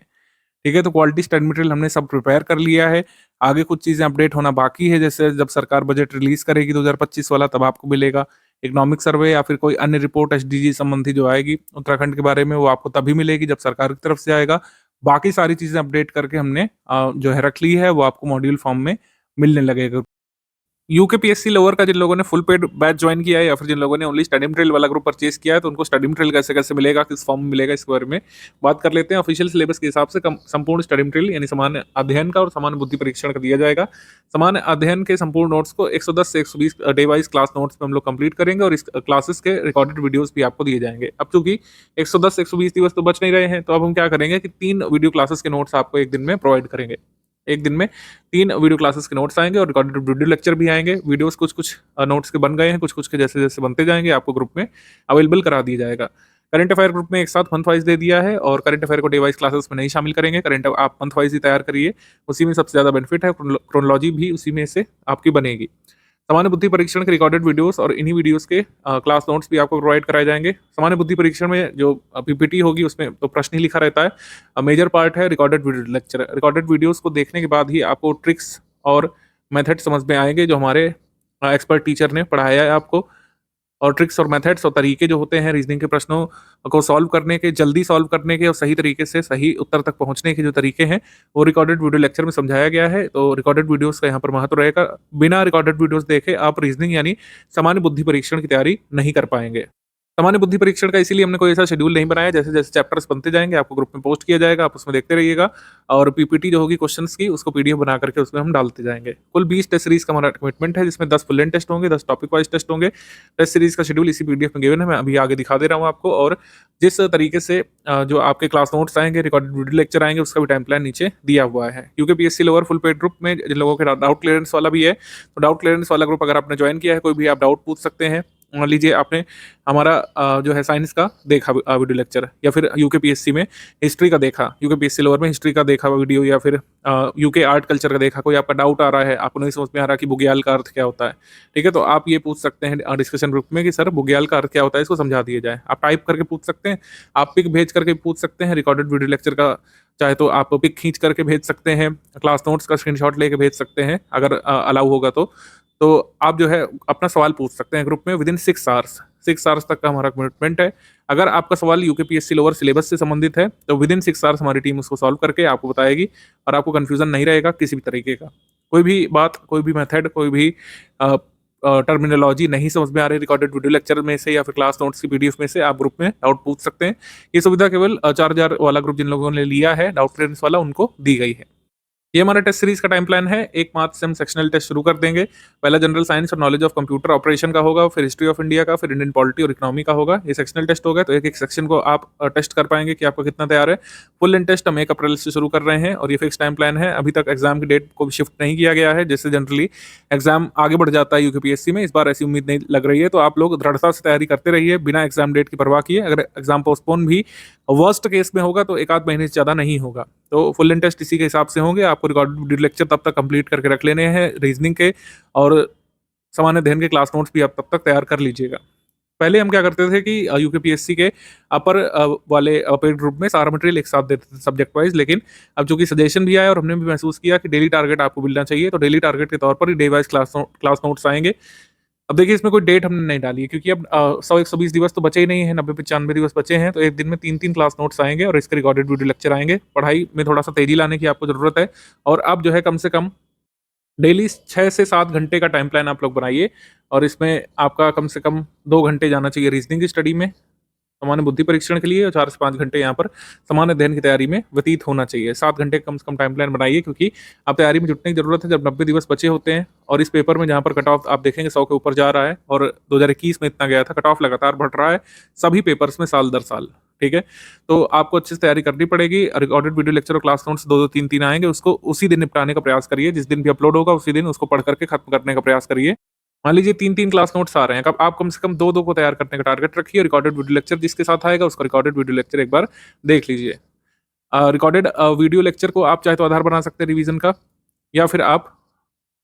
ठीक है, तो क्वालिटी स्टडी मटेरियल हमने सब प्रिपेयर कर लिया है। आगे कुछ चीज़ें अपडेट होना बाकी है, जैसे जब सरकार बजट रिलीज़ करेगी 2025 वाला, तब आपको मिलेगा। इकोनॉमिक सर्वे या फिर कोई अन्य रिपोर्ट एसडीजी संबंधी जो आएगी उत्तराखंड के बारे में, वो आपको तभी मिलेगी जब सरकार की तरफ से आएगा। बाकी सारी चीज़ें अपडेट करके हमने जो है रख ली है, वो आपको मॉड्यूल फॉर्म में मिलने लगेगा। यूकेपीएससी लोअर का जिन लोगों ने फुल पेड बैच ज्वाइन किया है या फिर जिन लोगों ने ओनली स्टडी मटेरियल वाला ग्रुप परचेज किया है, तो उनको स्टडी मटेरियल कैसे कैसे मिलेगा, किस फॉर्म में मिलेगा, इसके बारे में बात कर लेते हैं। ऑफिशियल सिलेबस के हिसाब से संपूर्ण स्टडी मटेरियल यानी सामान्य अध्ययन का और सामान्य बुद्धि परीक्षण का दिया जाएगा। सामान्य अध्ययन के संपूर्ण नोट्स को 110 से 120 डे वाइज क्लास नोट्स में हम लोग कंप्लीट करेंगे और इस क्लासेस के रिकॉर्डेड वीडियोस भी आपको दिए जाएंगे। अब चूंकि 110 से 120 दिवस तो बच नहीं रहे हैं, तो अब हम क्या करेंगे कि 3 वीडियो क्लासेस के नोट्स आपको एक दिन में प्रोवाइड करेंगे। एक दिन में 3 वीडियो क्लासेस के नोट्स आएंगे और रिकॉर्डेड वीडियो लेक्चर भी आएंगे। वीडियोस कुछ नोट्स के बन गए हैं, कुछ के जैसे जैसे बनते जाएंगे आपको ग्रुप में अवेलेबल करा दिया जाएगा। करंट अफेयर ग्रुप में एक साथ मंथ वाइज दे दिया है और करंट अफेयर को डे वाइज क्लासेस में नहीं शामिल करेंगे। करंट आप मंथ वाइज ही तैयार करिए, उसी में सबसे ज़्यादा बेनिफिट है। क्रोनोलॉजी भी उसी में से आपकी बनेगी। सामान्य बुद्धि परीक्षण के रिकॉर्डेड वीडियोस और इन्हीं वीडियोस के क्लास नोट्स भी आपको प्रोवाइड कराए जाएंगे। सामान्य बुद्धि परीक्षण में जो पीपीटी होगी उसमें तो प्रश्न ही लिखा रहता है। मेजर पार्ट है recorded video lecture. Recorded videos को देखने के बाद ही आपको ट्रिक्स और मेथड समझ में आएंगे जो हमारे एक्सपर्ट टीचर ने पढ़ाया है आपको। और ट्रिक्स और मेथड्स और तरीके जो होते हैं रीजनिंग के प्रश्नों को सॉल्व करने के, जल्दी सॉल्व करने के और सही तरीके से सही उत्तर तक पहुंचने के जो तरीके हैं, वो रिकॉर्डेड वीडियो लेक्चर में समझाया गया है। तो रिकॉर्डेड वीडियोस का यहाँ पर महत्व रहेगा। बिना रिकॉर्डेड वीडियोस देखे आप रीजनिंग यानी सामान्य बुद्धि परीक्षण की तैयारी नहीं कर पाएंगे। सामान्य बुद्धि परीक्षण का इसीलिए हमने कोई ऐसा शेड्यूल नहीं बनाया। जैसे जैसे चैप्टर्स बनते जाएंगे आपको ग्रुप में पोस्ट किया जाएगा, आप उसमें देखते रहिएगा और पीपीटी जो होगी क्वेश्चंस की उसको पीडीएफ बना करके उसमें हम डालते जाएंगे। कुल 20 टेस्ट सीरीज का हमारा कमिटमेंट है, जिसमें 10 फुल लेंथ टेस्ट होंगे, 10 टॉपिक वाइज टेस्ट होंगे। टेस्ट सीरीज का शेड्यूल इसी पीडीएफ में गिवन है, मैं अभी आगे दिखा दे रहा हूँ आपको। और जिस तरीके से जो आपके क्लास नोट्स आएंगे, रिकॉर्डेड वीडियो लेक्चर आएंगे, उसका भी टाइम प्लान नीचे दिया हुआ है। UKPSC lower full paid group में जिन लोगों के डाउट क्लियरेंस वाला भी है, तो डाउट क्लियरेंस वाला ग्रुप अगर आपने ज्वाइन किया है, कोई भी आप डाउट पूछ सकते हैं। मान लीजिए आपने हमारा जो है साइंस का देखा वीडियो लेक्चर, या फिर यूकेपीएससी में हिस्ट्री का देखा, यूकेपीएससी लोअर में हिस्ट्री का देखा वीडियो, या फिर यूके आर्ट कल्चर का देखा, कोई आपका डाउट आ रहा है, आपको नहीं समझ में आ रहा कि बुग्याल का अर्थ क्या होता है, ठीक है, तो आप ये पूछ सकते हैं डिस्कशन ग्रुप में कि सर बुग्याल का अर्थ क्या होता है, इसको समझा दिया जाए। आप टाइप करके पूछ सकते हैं, आप पिक भेज करके पूछ सकते हैं रिकॉर्डेड वीडियो लेक्चर का, चाहे तो आप पिक खींच करके भेज सकते हैं, क्लास नोट्स का स्क्रीनशॉट लेके भेज सकते हैं अगर अलाउ होगा तो आप जो है अपना सवाल पूछ सकते हैं ग्रुप में विद इन 6 आवर्स। 6 आवर्स तक का हमारा कमिटमेंट है। अगर आपका सवाल यूकेपीएससी लोअर सिलेबस से संबंधित है तो विद इन 6 आवर्स हमारी टीम उसको सॉल्व करके आपको बताएगी और आपको कन्फ्यूजन नहीं रहेगा किसी भी तरीके का। कोई भी बात, कोई भी मेथड, कोई भी टर्मिनोलॉजी नहीं समझ में आ रही रिकॉर्डेड वीडियो लेक्चर में से या फिर क्लास नोट्स की पीडीएफ में से, आप ग्रुप में डाउट पूछ सकते हैं। ये सुविधा केवल 4000 वाला ग्रुप जिन लोगों ने लिया है डाउट क्लियरेंस वाला, उनको दी गई है। ये हमारा टेस्ट सीरीज का टाइम प्लान है। 1 मार्च से हम सेक्शनल टेस्ट शुरू कर देंगे। पहला जनरल साइंस और नॉलेज ऑफ कंप्यूटर ऑपरेशन का होगा, फिर हिस्ट्री ऑफ इंडिया का, फिर इंडियन पॉलिटी और इकोनॉमी का होगा। ये सेक्शनल टेस्ट होगा, तो एक एक सेक्शन को आप टेस्ट कर पाएंगे कि आपका कितना तैयार है। फुल लेंथ टेस्ट हम 1 अप्रैल से शुरू कर रहे हैं और ये फिक्स टाइम प्लान है। अभी तक एग्जाम की डेट को शिफ्ट नहीं किया गया है, जैसे जनरली एग्जाम आगे बढ़ जाता है यूकेपीएससी में, इस बार ऐसी उम्मीद नहीं लग रही है। तो आप लोग दृढ़ता से तैयारी करते रहिए बिना एग्जाम डेट की परवाह किए। अगर एग्जाम पोस्टपोन भी वर्स्ट केस में होगा तो 1 आध महीने से ज़्यादा नहीं होगा। तो फुल लेंथ टेस्ट इसी के हिसाब से होंगे। आपको रिकॉर्डेड वीडियो लेक्चर तब तक कंप्लीट करके रख लेने हैं रीजनिंग के, और सामान्य अध्ययन के क्लास नोट्स भी आप तब तक तैयार कर लीजिएगा। पहले हम क्या करते थे कि यूकेपीएससी के अपर वाले पेड ग्रुप में सारा मटेरियल एक साथ देते थे सब्जेक्ट वाइज, लेकिन अब चूंकि सजेशन भी आया और हमने भी महसूस किया कि डेली टारगेट आपको मिलना चाहिए, तो डेली टारगेट के तौर पर ही डे वाइज क्लास नोट्स आएंगे। अब देखिए इसमें कोई डेट हमने नहीं डाली है क्योंकि अब 100-120 दिवस तो बचे ही नहीं है, 90-95 दिवस बचे हैं, तो एक दिन में 3-3 क्लास नोट्स आएंगे और इसके रिकॉर्डेड वीडियो लेक्चर आएंगे। पढ़ाई में थोड़ा सा तेजी लाने की आपको जरूरत है और अब जो है कम से कम डेली 6 से 7 घंटे का टाइम प्लान आप लोग बनाइए और इसमें आपका कम से कम 2 घंटे जाना चाहिए रीजनिंग की स्टडी में, सामान्य बुद्धि परीक्षण के लिए, और 4 से 5 घंटे यहाँ पर सामान्य अध्ययन की तैयारी में व्यतीत होना चाहिए। 7 घंटे कम से कम टाइम प्लान बनाइए क्योंकि आप तैयारी में जुटने की जरूरत है जब 90 दिवस बचे होते हैं। और इस पेपर में जहाँ पर कट ऑफ आप देखेंगे 100 के ऊपर जा रहा है और 2021 में इतना गया था, कट ऑफ लगातार बढ़ रहा है सभी पेपर्स में साल दर साल, ठीक है। तो आपको अच्छे से तैयारी करनी पड़ेगी। रिकॉर्डेड वीडियो लेक्चर और क्लास नोट्स 2-2 3-3 आएंगे, उसको उसी दिन निपटाने का प्रयास करिए। जिस दिन भी अपलोड होगा उसी दिन उसको पढ़ करके खत्म करने का प्रयास करिए। मान लीजिए 3-3 क्लास नोट्स आ रहे हैं, आप कम से कम 2-2 को तैयार करने का टारगेट रखिए। रिकॉर्डेड वीडियो लेक्चर जिसके साथ आएगा उसका रिकॉर्डेड वीडियो लेक्चर एक बार देख लीजिए। रिकॉर्डेड वीडियो लेक्चर को आप चाहे तो आधार बना सकते हैं रिवीजन का, या फिर आप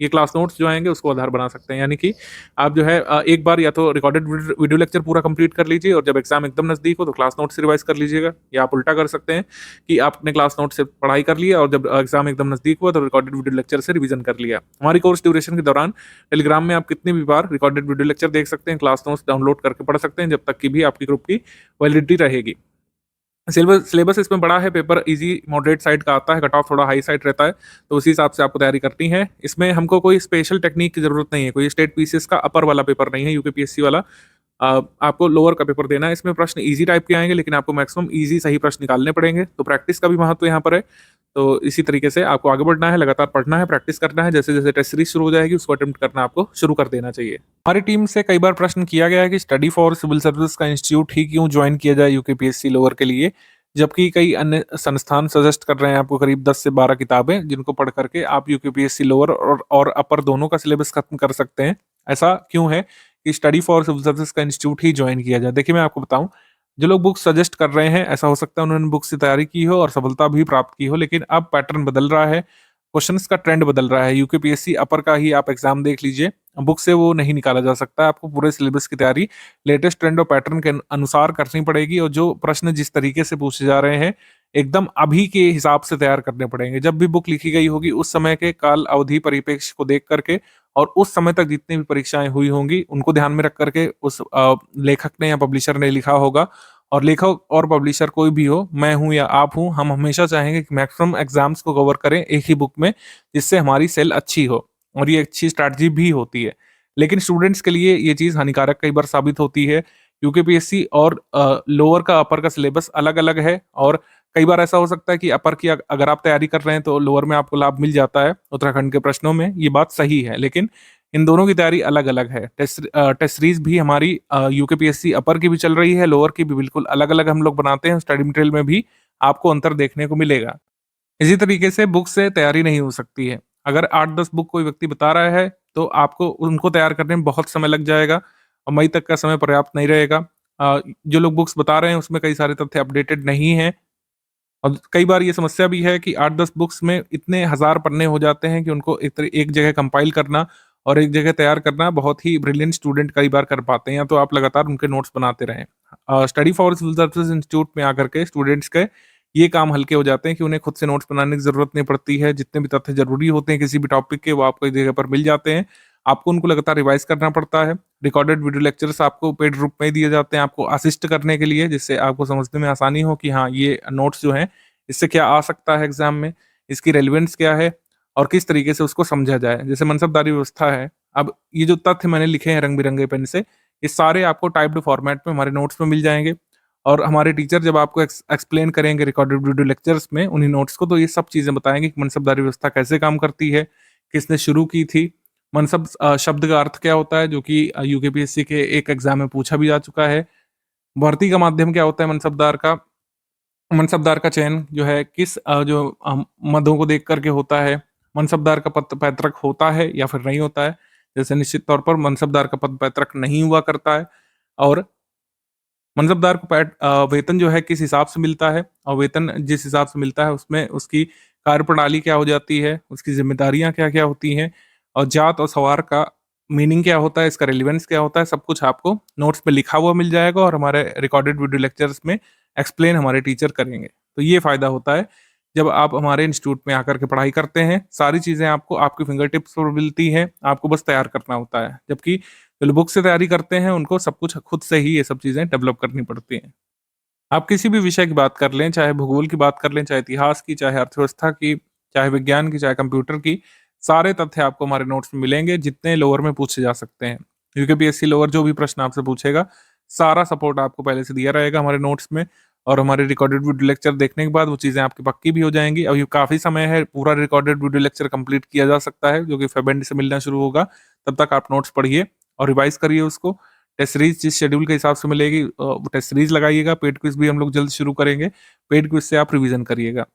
ये क्लास नोट्स जो आएंगे उसको आधार बना सकते हैं। यानी कि आप जो है एक बार या तो रिकॉर्डेड वीडियो लेक्चर पूरा कंप्लीट कर लीजिए, और जब एग्जाम एकदम नजदीक हो तो क्लास नोट से रिवाइज कर लीजिएगा, या आप उल्टा कर सकते हैं कि आपने क्लास नोट से पढ़ाई कर लिया और जब एग्जाम एकदम नजदीक हुआ तो रिकॉर्डेड वीडियो लेक्चर से रिवीजन कर लिया। हमारी कोर्स ड्यूरेशन के दौरान टेलीग्राम में आप कितनी भी बार रिकॉर्डेड वीडियो लेक्चर देख सकते हैं, क्लास नोट्स डाउनलोड करके पढ़ सकते हैं, जब तक की भी आपकी ग्रुप की वैलिडिटी रहेगी। सिलेबस सिलेबस इसमें बड़ा है, पेपर इजी मॉडरेट साइड का आता है, कट ऑफ थोड़ा हाई साइड रहता है, तो उसी हिसाब से आपको तैयारी करनी है। इसमें हमको कोई स्पेशल टेक्निक की जरूरत नहीं है, कोई स्टेट पीसीएस का अपर वाला पेपर नहीं है, यूकेपीएससी वाला। आपको लोअर का पेपर देना है। इसमें प्रश्न इजी टाइप के आएंगे, लेकिन आपको मैक्सिमम इजी सही प्रश्न निकालने पड़ेंगे, तो प्रैक्टिस का भी महत्व यहाँ पर है। तो इसी तरीके से आपको आगे बढ़ना है, लगातार पढ़ना है, प्रैक्टिस करना है। जैसे जैसे टेस्ट सीरीज शुरू हो जाएगी उसको अटेम्प्ट करना आपको शुरू कर देना चाहिए। हमारी टीम से कई बार प्रश्न किया गया है कि स्टडी फॉर सिविल सर्विस का इंस्टीट्यूट ही क्यों ज्वाइन किया जाए यूकेपीएससी लोअर के लिए, जबकि कई अन्य संस्थान सजेस्ट कर रहे हैं आपको करीब 10 से 12 किताबें, जिनको पढ़ करके आप यूकेपीएससी लोअर और अपर दोनों का सिलेबस खत्म कर सकते हैं। ऐसा क्यों है कि स्टडी फॉर सिविल सर्विस का इंस्टीट्यूट ही ज्वाइन किया जाए? देखिए, मैं आपको बताऊं, जो लोग बुक सजेस्ट कर रहे हैं, ऐसा हो सकता है उन्होंने बुक से तैयारी की हो और सफलता भी प्राप्त की हो, लेकिन अब पैटर्न बदल रहा है, क्वेश्चंस का ट्रेंड बदल रहा है। यूकेपीएससी अपर का ही आप एग्जाम देख लीजिए, बुक से वो नहीं निकाला जा सकता। आपको पूरे सिलेबस की तैयारी लेटेस्ट ट्रेंड और पैटर्न के अनुसार करनी पड़ेगी, और जो प्रश्न जिस तरीके से पूछे जा रहे हैं एकदम अभी के हिसाब से तैयार करने पड़ेंगे। जब भी बुक लिखी गई होगी उस समय के काल अवधि परिप्रेक्ष्य को देख करके, और उस समय तक जितनी भी परीक्षाएं हुई होंगी उनको ध्यान में रख करके उस लेखक ने या पब्लिशर ने लिखा होगा। और लेखक और पब्लिशर कोई भी हो, मैं हूं या आप हूं, हम हमेशा चाहेंगे कि मैक्सिमम एग्जाम्स को कवर करें एक ही बुक में, जिससे हमारी सेल अच्छी हो, और ये अच्छी स्ट्रैटेजी भी होती है। लेकिन स्टूडेंट्स के लिए ये चीज हानिकारक कई बार साबित होती है। यूकेपीएससी और लोअर का अपर का सिलेबस अलग अलग है, और कई बार ऐसा हो सकता है कि अपर की अगर आप तैयारी कर रहे हैं तो लोअर में आपको लाभ मिल जाता है उत्तराखंड के प्रश्नों में, ये बात सही है। लेकिन इन दोनों की तैयारी अलग अलग है। टेस्ट सीरीज भी हमारी यूकेपीएससी अपर की भी चल रही है, लोअर की भी बिल्कुल अलग अलग हम लोग बनाते हैं। स्टडी मटेरियल में भी आपको अंतर देखने को मिलेगा। इसी तरीके से बुक से तैयारी नहीं हो सकती है। अगर 8-10 बुक कोई व्यक्ति बता रहा है तो आपको उनको तैयार करने में बहुत समय लग जाएगा, और मई तक का समय पर्याप्त नहीं रहेगा। जो लोग बुक्स बता रहे हैं उसमें कई सारे तथ्य अपडेटेड नहीं हैं, और कई बार ये समस्या भी है कि 8-10 बुक्स में इतने हजार पन्ने हो जाते हैं कि उनको एक जगह कंपाइल करना और एक जगह तैयार करना बहुत ही ब्रिलियंट स्टूडेंट कई बार कर पाते हैं, या तो आप लगातार उनके नोट्स बनाते रहें। Study for civil services institute में आकर के स्टूडेंट्स के ये काम हल्के हो जाते हैं कि उन्हें खुद से नोट्स बनाने की जरूरत नहीं पड़ती है। जितने भी तथ्य जरूरी होते हैं किसी भी टॉपिक के, वो आपको एक जगह पर मिल जाते हैं। आपको उनको लगातार रिवाइज करना पड़ता है। रिकॉर्डेड वीडियो लेक्चर्स आपको पेड रूप में दिए जाते हैं आपको असिस्ट करने के लिए, जिससे आपको समझने में आसानी हो कि हाँ, ये नोट्स जो हैं इससे क्या आ सकता है एग्जाम में, इसकी रेलिवेंस क्या है, और किस तरीके से उसको समझा जाए। जैसे मनसबदारी व्यवस्था है, अब ये जो तथ्य मैंने लिखे हैं रंग बिरंगे पेन से, ये सारे आपको टाइप्ड फॉर्मेट में हमारे नोट्स में मिल जाएंगे। और हमारे टीचर जब आपको एक्सप्लेन करेंगे रिकॉर्डेड वीडियो लेक्चर्स में उन्हीं नोट्स को, तो ये सब चीजें बताएंगे कि मनसबदारी व्यवस्था कैसे काम करती है, किसने शुरू की थी, मनसब शब्द का अर्थ क्या होता है, जो कि यूकेपीएससी के एक एग्जाम में पूछा भी जा चुका है। भर्ती का माध्यम क्या होता है मनसबदार का चयन जो है किस मदों को देख करके होता है, मनसबदार का पद पैतृक होता है या फिर नहीं होता है। जैसे निश्चित तौर पर मनसबदार का पद पैतृक नहीं हुआ करता है, और मनसबदार को वेतन जो है किस हिसाब से मिलता है, और वेतन जिस हिसाब से मिलता है उसमें उसकी कार्यप्रणाली क्या हो जाती है, उसकी जिम्मेदारियां क्या क्या होती हैं, और जात और सवार का मीनिंग क्या होता है, इसका रिलेवेंस क्या होता है, सब कुछ आपको नोट्स में लिखा हुआ मिल जाएगा, और हमारे रिकॉर्डेड वीडियो लेक्चर्स में एक्सप्लेन हमारे टीचर करेंगे। तो ये फायदा होता है जब आप हमारे इंस्टीट्यूट में आकर के पढ़ाई करते हैं। सारी चीजें आपको आपकी फिंगर टिप्स पर मिलती हैं, आपको बस तैयार करना होता है। जबकि जो लोग बुक से तैयारी करते हैं उनको सब कुछ खुद से ही ये सब चीजें डेवलप करनी पड़ती हैं। आप किसी भी विषय की बात कर लें, चाहे भूगोल की बात कर लें, चाहे इतिहास की, चाहे अर्थव्यवस्था की, चाहे विज्ञान की, चाहे कंप्यूटर की, सारे तथ्य आपको हमारे नोट्स में मिलेंगे जितने लोअर में पूछे जा सकते हैं। यूकेपीएससी लोअर जो भी प्रश्न आपसे पूछेगा, सारा सपोर्ट आपको पहले से दिया रहेगा हमारे नोट्स में, और हमारे रिकॉर्डेड वीडियो लेक्चर देखने के बाद वो चीजें आपकी पक्की भी हो जाएंगी। अभी काफी समय है, पूरा रिकॉर्डेड वीडियो लेक्चर कंप्लीट किया जा सकता है, जो कि फेब से मिलना शुरू होगा। तब तक आप नोट्स पढ़िए और रिवाइज करिए उसको। टेस्ट सीरीज जिस शेड्यूल के हिसाब से मिलेगी वो टेस्ट सीरीज लगाइएगा। पेड क्विज भी हम लोग जल्द शुरू करेंगे, पेड क्विज से आप रिवीजन करिएगा।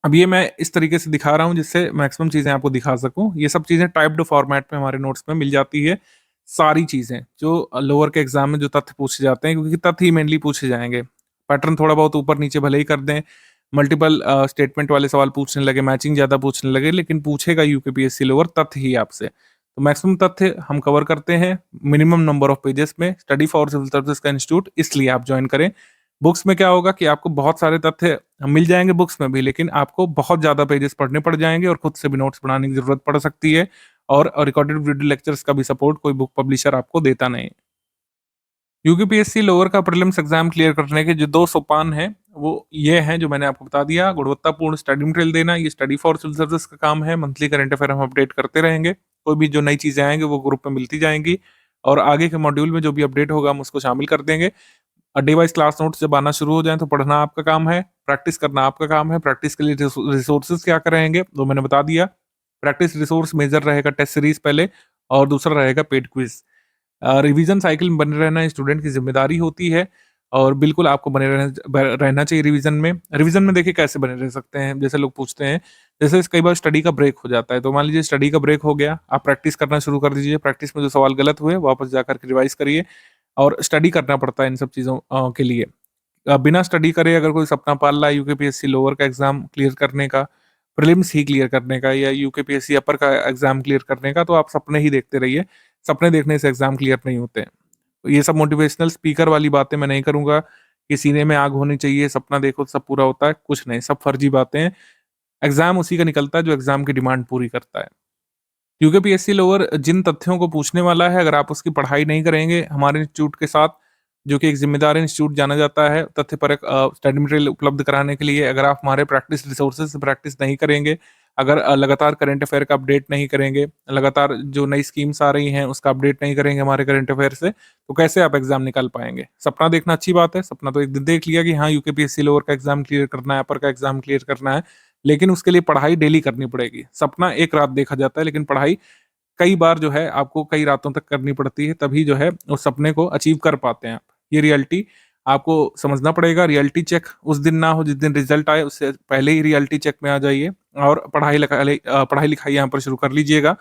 अब ये मैं इस तरीके से दिखा रहा हूँ जिससे मैक्सिमम चीजें आपको दिखा सकूं। ये सब चीजें टाइप्ड फॉर्मेट में हमारे नोट्स में मिल जाती है। सारी चीजें जो लोअर के एग्जाम में जो तथ्य पूछे जाते हैं, क्योंकि तथ्य ही मेनली पूछे जाएंगे। पैटर्न थोड़ा बहुत ऊपर नीचे भले ही कर दें, मल्टीपल स्टेटमेंट वाले सवाल पूछने लगे, मैचिंग ज़्यादा पूछने लगे, लेकिन पूछेगा यूकेपीएससी लोअर तथ्य ही आपसे। तो मैक्सिमम तथ्य हम कवर करते हैं मिनिमम नंबर ऑफ पेजेस में। स्टडी फॉर सिविल सर्विसेज का इंस्टीट्यूट इसलिए आप ज्वाइन करें। बुक्स में क्या होगा कि आपको बहुत सारे तथ्य मिल जाएंगे बुक्स में भी, लेकिन आपको बहुत ज़्यादा पेजेस पढ़ने पड़ जाएंगे और खुद से भी नोट्स बनाने की ज़रूरत पड़ सकती है। और रिकॉर्डेड वीडियो लेक्चर्स का भी सपोर्ट कोई बुक पब्लिशर आपको देता नहीं। यूकेपीएससी लोअर का प्रीलिम्स एग्जाम क्लियर करने के जो 2 सोपान हैं, वो ये हैं जो मैंने आपको बता दिया। गुणवत्तापूर्ण स्टडी मटेरियल देना, ये स्टडी फॉर सिविल सर्विसेज का काम है। मंथली करंट अफेयर हम अपडेट करते रहेंगे। कोई भी जो नई चीज़ें आएँगी वो ग्रुप में मिलती जाएँगी और आगे के मॉड्यूल में जो भी अपडेट होगा हम उसको शामिल कर देंगे। डे वाइज़ क्लास नोट्स जब आना शुरू हो जाएँ तो पढ़ना आपका काम है, प्रैक्टिस करना आपका काम है। प्रैक्टिस के लिए रिसोर्सेज़ क्या-क्या रहेंगे वो मैंने बता दिया। प्रैक्टिस रिसोर्स मेजर रहेगा टेस्ट सीरीज़ पहले और दूसरा रहेगा पेड क्विज़। रिवीजन साइकिल में बने रहना स्टूडेंट की जिम्मेदारी होती है और बिल्कुल आपको बने रहना चाहिए रिवीजन में। रिवीजन में देखिए कैसे बने रह सकते हैं, जैसे लोग पूछते हैं, जैसे कई बार स्टडी का ब्रेक हो जाता है, तो मान लीजिए स्टडी का ब्रेक हो गया, आप प्रैक्टिस करना शुरू कर दीजिए। प्रैक्टिस में जो सवाल गलत हुए वापस जाकर के रिवाइज करिए और स्टडी करना पड़ता है इन सब चीज़ों के लिए। बिना स्टडी करे अगर कोई सपना पाल रहा है यूकेपीएससी लोअर का एग्जाम क्लियर करने का, प्रीलिम्स ही क्लियर करने का या यूकेपीएससी अपर का एग्जाम क्लियर करने का, तो आप सपने ही देखते रहिए। सपने देखने से एग्जाम क्लियर नहीं होते हैं। तो ये सब मोटिवेशनल स्पीकर वाली बातें मैं नहीं करूंगा कि सीने में आग होनी चाहिए, सपना देखो तो सब पूरा होता है, कुछ नहीं, सब फर्जी बातें हैं। एग्जाम उसी का निकलता है जो एग्जाम की डिमांड पूरी करता है। यूकेपीएससी लोअर जिन तथ्यों को पूछने वाला है, अगर आप उसकी पढ़ाई नहीं करेंगे हमारे इंस्टीट्यूट के साथ, जो कि एक जिम्मेदार इंस्टीट्यूट जाना जाता है तथ्यपरक स्टडी मटेरियल उपलब्ध कराने के लिए, अगर आप हमारे प्रैक्टिस रिसोर्सेज से प्रैक्टिस नहीं करेंगे, अगर लगातार करंट अफेयर का अपडेट नहीं करेंगे, लगातार जो नई स्कीम्स आ रही हैं उसका अपडेट नहीं करेंगे हमारे करंट अफेयर से, तो कैसे आप एग्जाम निकाल पाएंगे। सपना देखना अच्छी बात है, सपना तो एक दिन देख लिया कि हाँ यूकेपीएससी लोअर का एग्जाम क्लियर करना है, अपर का एग्जाम क्लियर करना है, लेकिन उसके लिए पढ़ाई डेली करनी पड़ेगी। सपना एक रात देखा जाता है, लेकिन पढ़ाई कई बार जो है आपको कई रातों तक करनी पड़ती है, तभी जो है उस सपने को अचीव कर पाते हैं आप। ये रियलिटी आपको समझना पड़ेगा। रियलिटी चेक उस दिन ना हो जिस दिन रिजल्ट आए, उससे पहले ही रियलिटी चेक में आ जाइए और पढ़ाई लिखाई यहाँ पर शुरू कर लीजिएगा।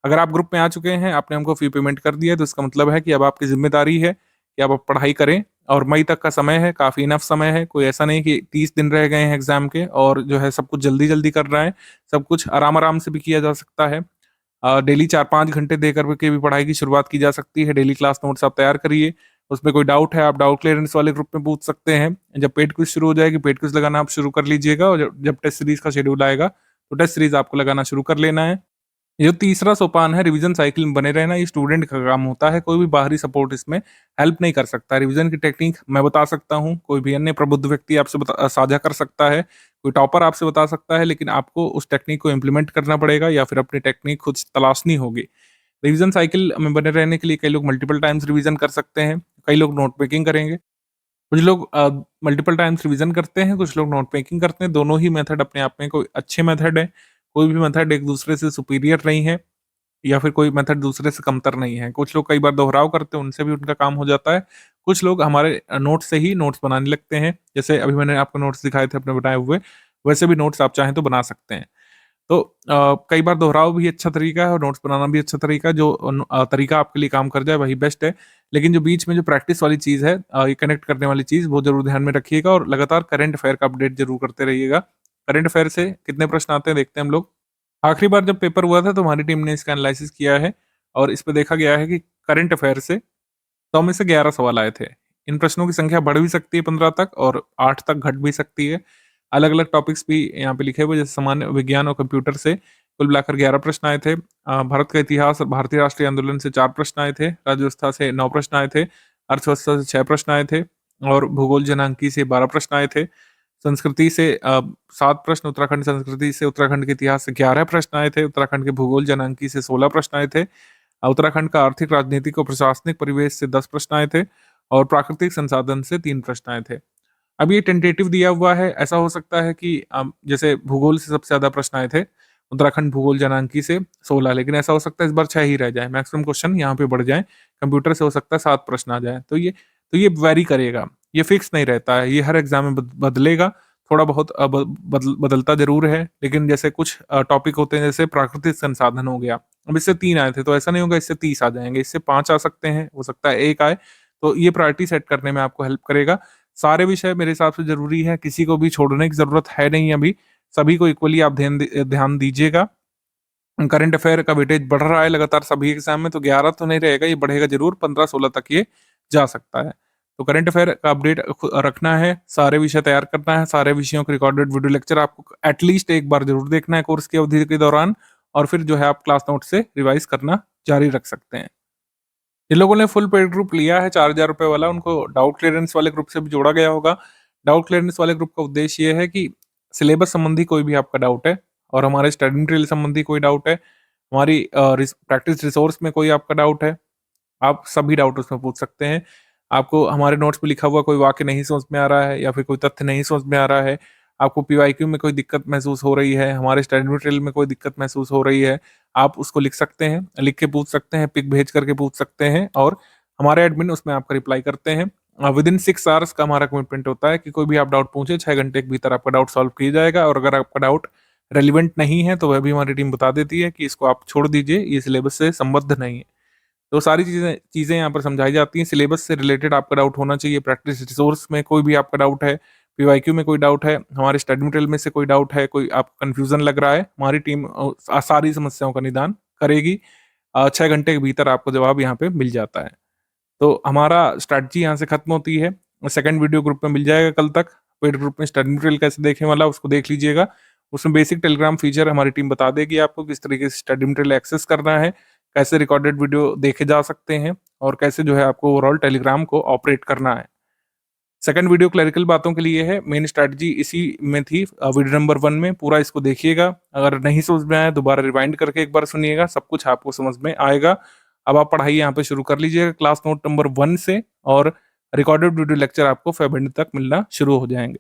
अगर आप ग्रुप में आ चुके हैं, आपने हमको फी पेमेंट कर दिया है, तो इसका मतलब है कि अब आपकी जिम्मेदारी है कि अब आप पढ़ाई करें और मई तक का समय है, काफ़ी इनफ समय है। कोई ऐसा नहीं कि 30 दिन रह गए हैं एग्जाम के और जो है सब कुछ जल्दी-जल्दी कर रहे हैं। सब कुछ आराम-आराम से भी किया जा सकता है। डेली 4-5 घंटे दे कर के भी पढ़ाई की शुरुआत की जा सकती है। डेली क्लास नोट्स आप तैयार करिए। उसमें कोई डाउट है, आप डाउट क्लियरेंस वाले ग्रुप में पूछ सकते हैं। जब पेड क्विज़ शुरू हो जाएगी, पेड क्विज़ लगाना आप शुरू कर लीजिएगा और जब जब टेस्ट सीरीज़ का शेड्यूल आएगा, तो टेस्ट सीरीज़ आपको लगाना शुरू कर लेना है। ये जो तीसरा सोपान है रिवीजन साइकिल में बने रहना, ये स्टूडेंट का काम होता है। कोई भी बाहरी सपोर्ट इसमें हेल्प नहीं कर सकता। रिवीजन की टेक्निक मैं बता सकता हूँ, कोई भी अन्य प्रबुद्ध व्यक्ति आपसे साझा कर सकता है, कोई टॉपर आपसे बता सकता है, लेकिन आपको उस टेक्निक को इम्प्लीमेंट करना पड़ेगा या फिर अपनी टेक्निक खुद तलाशनी होगी। रिवीजन साइकिल में बने रहने के लिए कई लोग मल्टीपल टाइम्स रिवीजन कर सकते हैं, कई लोग नोट मेकिंग करेंगे। कुछ लोग मल्टीपल टाइम्स रिवीजन करते हैं, कुछ लोग नोट मेकिंग करते हैं। दोनों ही मेथड अपने आप में कोई अच्छे मेथड है। कोई भी मेथड एक दूसरे से सुपीरियर नहीं है या फिर कोई मेथड दूसरे से कमतर नहीं है। कुछ लोग कई बार दोहराव करते हैं, उनसे भी उनका काम हो जाता है। कुछ लोग हमारे नोट्स से ही नोट्स बनाने लगते हैं। जैसे अभी मैंने आपको नोट्स दिखाए थे अपने बनाए हुए, वैसे भी नोट्स आप चाहें तो बना सकते हैं। तो कई बार दोहराव भी अच्छा तरीका है और नोट्स बनाना भी अच्छा तरीका है। जो तरीका आपके लिए काम कर जाए वही बेस्ट है। लेकिन जो बीच में जो प्रैक्टिस वाली चीज़ है, ये कनेक्ट करने वाली चीज़, वो ज़रूर ध्यान में रखिएगा और लगातार करंट अफेयर का अपडेट ज़रूर करते रहिएगा। करंट अफेयर से कितने प्रश्न आते हैं देखते हैं हम लोग। आखिरी बार जब पेपर हुआ था तो हमारी टीम ने इसका एनालिसिस किया है और इस पे देखा गया है कि करंट अफेयर से 100 में से 11 सवाल आए थे। इन प्रश्नों की संख्या बढ़ भी सकती है 15 तक और 8 तक घट भी सकती है। अलग-अलग टॉपिक्स भी यहाँ पे लिखे हुए, जैसे सामान्य विज्ञान और कंप्यूटर से कुल मिलाकर 11 प्रश्न आए थे। भारत का इतिहास और भारतीय राष्ट्रीय आंदोलन से 4 प्रश्न आए थे। राज्य व्यवस्था से 9 प्रश्न आए थे। अर्थव्यवस्था से 6 प्रश्न आए थे और भूगोल जनांकी से 12 प्रश्न आए थे। संस्कृति से 7 प्रश्न, उत्तराखंड संस्कृति से, उत्तराखंड के इतिहास से 11 प्रश्न आए थे। उत्तराखंड के भूगोल जनांकी से 16 प्रश्न आए थे। उत्तराखंड का आर्थिक, राजनीतिक और प्रशासनिक परिवेश से 10 प्रश्न आए थे और प्राकृतिक संसाधन से 3 प्रश्न आए थे। अब ये टेंटेटिव दिया हुआ है, ऐसा हो सकता है कि जैसे भूगोल से सबसे ज़्यादा प्रश्न आए थे, उत्तराखंड भूगोल जनांकी से 16, लेकिन ऐसा हो सकता है इस बार 6 ही रह जाए, मैक्सिमम क्वेश्चन यहाँ पे बढ़ जाएँ। कंप्यूटर से हो सकता है 7 प्रश्न आ जाएँ, तो ये वैरी करेगा, ये फिक्स नहीं रहता है, ये हर एग्ज़ाम में बदलेगा, थोड़ा बहुत बदलता ज़रूर है, लेकिन जैसे कुछ टॉपिक होते हैं, जैसे प्राकृतिक संसाधन हो गया, अब इससे 3 आए थे, तो ऐसा नहीं होगा इससे 30 आ जाएँगे, इससे 5 आ सकते हैं, हो सकता है 1 आए, तो ये प्रायोरिटी सेट करने में आपको हेल्प करेगा। सारे विषय मेरे हिसाब से जरूरी है, किसी को भी छोड़ने की जरूरत है नहीं अभी, सभी को इक्वली आप ध्यान दीजिएगा। करंट अफेयर का वेटेज बढ़ रहा है लगातार सभी एग्जाम में, तो 11 तो नहीं रहेगा, ये बढ़ेगा जरूर, 15-16 तक ये जा सकता है। तो करंट अफेयर का अपडेट रखना है, सारे विषय तैयार करना है, सारे विषयों के रिकॉर्डेड वीडियो लेक्चर आपको एटलीस्ट एक बार जरूर देखना है कोर्स की अवधि के दौरान, और फिर जो है आप क्लास नोट से रिवाइज करना जारी रख सकते हैं। जिन लोगों ने फुल पेड ग्रुप लिया है 4,000 रुपए वाला, उनको डाउट क्लियरेंस वाले ग्रुप से भी जोड़ा गया होगा। डाउट क्लियरेंस वाले ग्रुप का उद्देश्य ये है कि सिलेबस संबंधी कोई भी आपका डाउट है, और हमारे स्टडी मटेरियल संबंधी कोई डाउट है, हमारी प्रैक्टिस रिसोर्स में कोई आपका डाउट है, आप सभी डाउट उसमें पूछ सकते हैं। आपको हमारे नोट्स में लिखा हुआ कोई वाक्य नहीं समझ में आ रहा है, या फिर कोई तथ्य नहीं समझ में आ रहा है, आपको पीवाईक्यू में कोई दिक्कत महसूस हो रही है, हमारे स्टडी मटेरियल में कोई दिक्कत महसूस हो रही है, आप उसको लिख सकते हैं, लिख के पूछ सकते हैं, पिक भेज करके पूछ सकते हैं, और हमारे एडमिन उसमें आपका रिप्लाई करते हैं। विद इन 6 आवर्स का हमारा कमिटमेंट होता है कि कोई भी आप डाउट पूछे 6 घंटे के भीतर आपका डाउट सॉल्व किया जाएगा, और अगर आपका डाउट रेलिवेंट नहीं है तो वह भी हमारी टीम बता देती है कि इसको आप छोड़ दीजिए, ये सिलेबस से संबद्ध नहीं है। तो सारी चीजें यहाँ पर समझाई जाती हैं। सिलेबस से रिलेटेड आपका डाउट होना चाहिए, प्रैक्टिस रिसोर्स में कोई भी आपका डाउट है, पीवाईक्यू में कोई डाउट है, हमारे स्टडी मटेरियल में से कोई डाउट है, कोई आपको कंफ्यूजन लग रहा है, हमारी टीम सारी समस्याओं का निदान करेगी। 6 घंटे के भीतर आपको जवाब यहाँ पे मिल जाता है। तो हमारा स्ट्रैटेजी यहाँ से खत्म होती है। सेकंड वीडियो ग्रुप में मिल जाएगा कल तक, पेड ग्रुप में स्टडी मटेरियल कैसे देखने वाला उसको देख लीजिएगा। उसमें बेसिक टेलीग्राम फीचर हमारी टीम बता देगी आपको किस तरीके से स्टडी मटेरियल एक्सेस करना है, कैसे रिकॉर्डेड वीडियो देखे जा सकते हैं, और कैसे जो है आपको ओवरऑल टेलीग्राम को ऑपरेट करना है। सेकंड वीडियो क्लरिकल बातों के लिए है, मेन स्ट्रैटेजी इसी में थी वीडियो नंबर 1 में, पूरा इसको देखिएगा। अगर नहीं समझ में आया दोबारा रिवाइंड करके एक बार सुनिएगा, सब कुछ आपको समझ में आएगा। अब आप पढ़ाई यहाँ पे शुरू कर लीजिएगा क्लास नोट नंबर 1 से, और रिकॉर्डेड वीडियो लेक्चर आपको फेब्रुअरी तक मिलना शुरू हो जाएंगे।